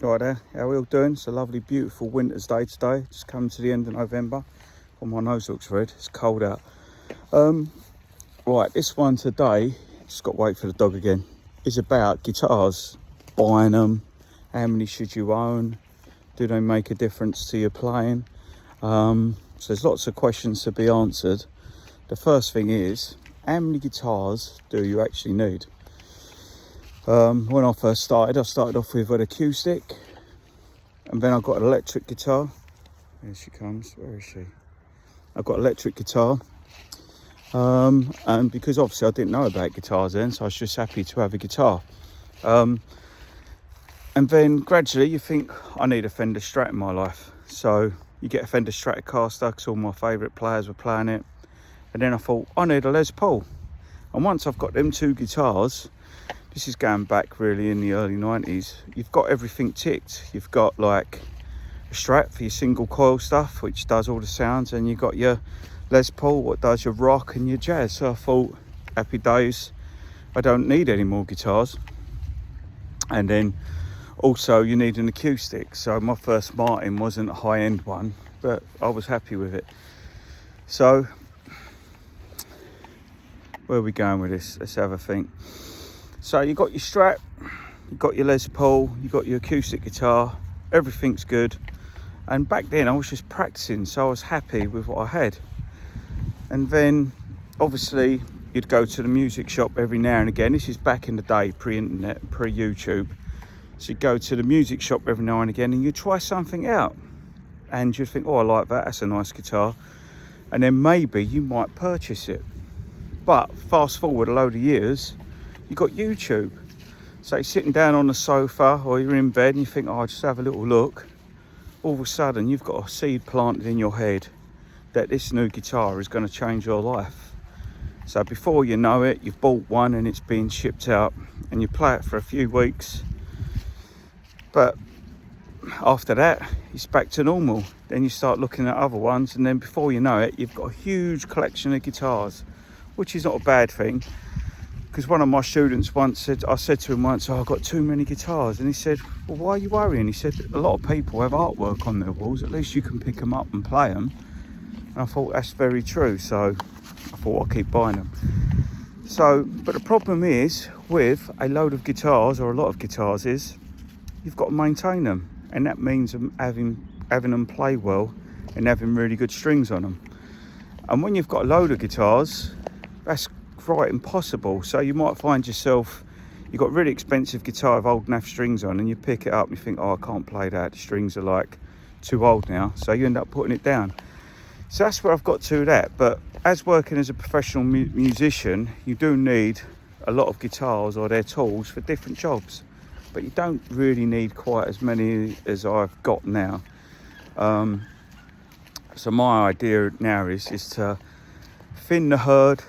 Right there, how we all doing? It's a lovely, beautiful winter's day today. Just coming to the end of November. Oh, my nose looks red. It's cold out. Right, this one today, just got to wait for the dog again, is about guitars. Buying them, how many should you own? Do they make a difference to your playing? So there's lots of questions to be answered. The first thing is, how many guitars do you actually need? When I first started, I started off with an acoustic, and then I got an electric guitar. Here she comes. Where is she? I've got an electric guitar, and because obviously I didn't know about guitars then, so I was just happy to have a guitar. And then gradually you think, I need a Fender Strat in my life, so you get a Fender Stratocaster because all my favourite players were playing it. And then I thought, I need a Les Paul. And once I've got them two guitars, this is going back really in the early 90s, you've got everything ticked. You've got like a Strat for your single coil stuff, which does all the sounds, and you've got your Les Paul, what does your rock and your jazz. So I thought, happy days, I don't need any more guitars. And then also you need an acoustic. So my first Martin wasn't a high-end one, but I was happy with it. So where are we going with this? Let's have a think. So you got your Strat, you got your Les Paul, you got your acoustic guitar, everything's good. And back then I was just practicing, so I was happy with what I had. And then obviously you'd go to the music shop every now and again. This is back in the day, pre-internet, pre-YouTube. So you'd go to the music shop every now and again and you'd try something out. And you'd think, oh, I like that, that's a nice guitar. And then maybe you might purchase it. But fast forward a load of years, you've got YouTube. So you're sitting down on the sofa or you're in bed and you think, oh, I'll just have a little look. All of a sudden you've got a seed planted in your head that this new guitar is going to change your life. So before you know it, you've bought one and it's being shipped out and you play it for a few weeks. But after that, it's back to normal. Then you start looking at other ones, and then before you know it, you've got a huge collection of guitars, which is not a bad thing. Because one of my students once said, I said to him once, oh, I've got too many guitars. And he said, well, why are you worrying? He said, a lot of people have artwork on their walls. At least you can pick them up and play them. And I thought, that's very true. So I thought I'll keep buying them. So, but the problem is with a load of guitars, or a lot of guitars, is you've got to maintain them. And that means having them play well and having really good strings on them. And when you've got a load of guitars, that's right impossible. So you might find yourself, you've got a really expensive guitar with old naff strings on, and you pick it up and you think, oh, I can't play that, the strings are like too old now, so you end up putting it down. So that's where I've got to that. But as working as a professional musician, you do need a lot of guitars or their tools for different jobs, but you don't really need quite as many as I've got now. So my idea now is to thin the herd,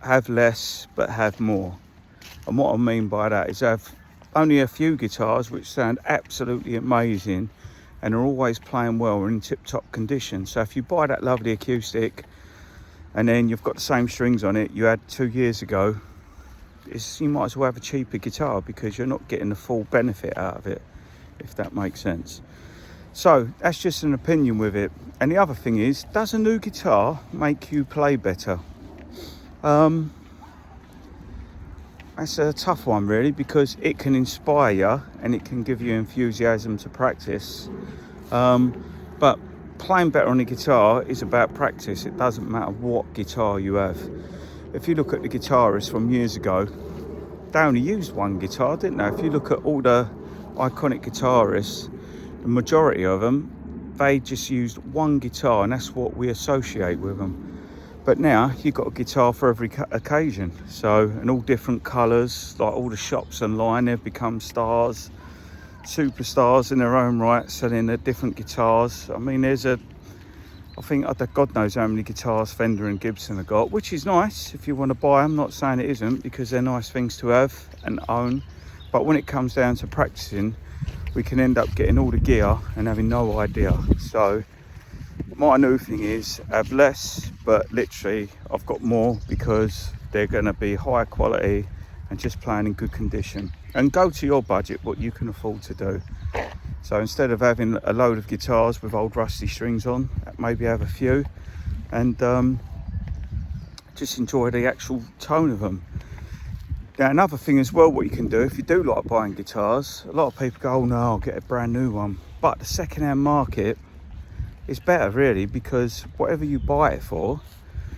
have less but have more. And what I mean by that is have only a few guitars which sound absolutely amazing and are always playing well and in tip-top condition. So if you buy that lovely acoustic and then you've got the same strings on it you had 2 years ago, you might as well have a cheaper guitar because you're not getting the full benefit out of it, if that makes sense. So that's just an opinion with it. And the other thing is, does a new guitar make you play better? That's a tough one really, because it can inspire you and it can give you enthusiasm to practice. But playing better on the guitar is about practice. It doesn't matter what guitar you have. If you look at the guitarists from years ago, they only used one guitar, didn't they? If you look at all the iconic guitarists, the majority of them, they just used one guitar, and that's what we associate with them. But now you've got a guitar for every occasion. So, and all different colours, like all the shops online, they've become stars, superstars in their own right, selling their different guitars. I mean, I think God knows how many guitars Fender and Gibson have got, which is nice if you want to buy them. Not saying it isn't, because they're nice things to have and own. But when it comes down to practicing, we can end up getting all the gear and having no idea. So my new thing is have less, but literally I've got more because they're going to be high quality and just playing in good condition. and go to your budget, what you can afford to do. So instead of having a load of guitars with old rusty strings on, maybe have a few and just enjoy the actual tone of them. Now another thing as well, what you can do if you do like buying guitars, a lot of people go, oh no, I'll get a brand new one. But the second-hand market is better really, because whatever you buy it for,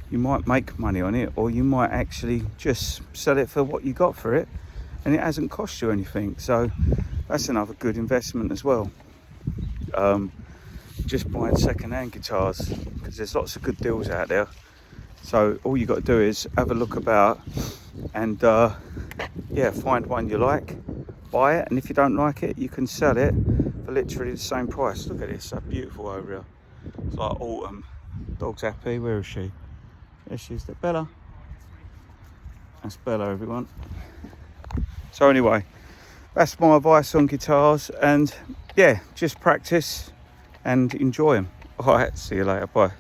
you might make money on it, or you might actually just sell it for what you got for it, and it hasn't cost you anything. So that's another good investment as well. Just buying second-hand guitars, because there's lots of good deals out there. So all you got to do is have a look about and yeah, find one you like, buy it, and if you don't like it, you can sell it for literally the same price. Look at this, so beautiful over here. It's like autumn. Dog's happy. Where is she? There she is. There, Bella. That's Bella, everyone. So anyway, that's my advice on guitars, and yeah, just practice and enjoy them. All right, see you later. Bye.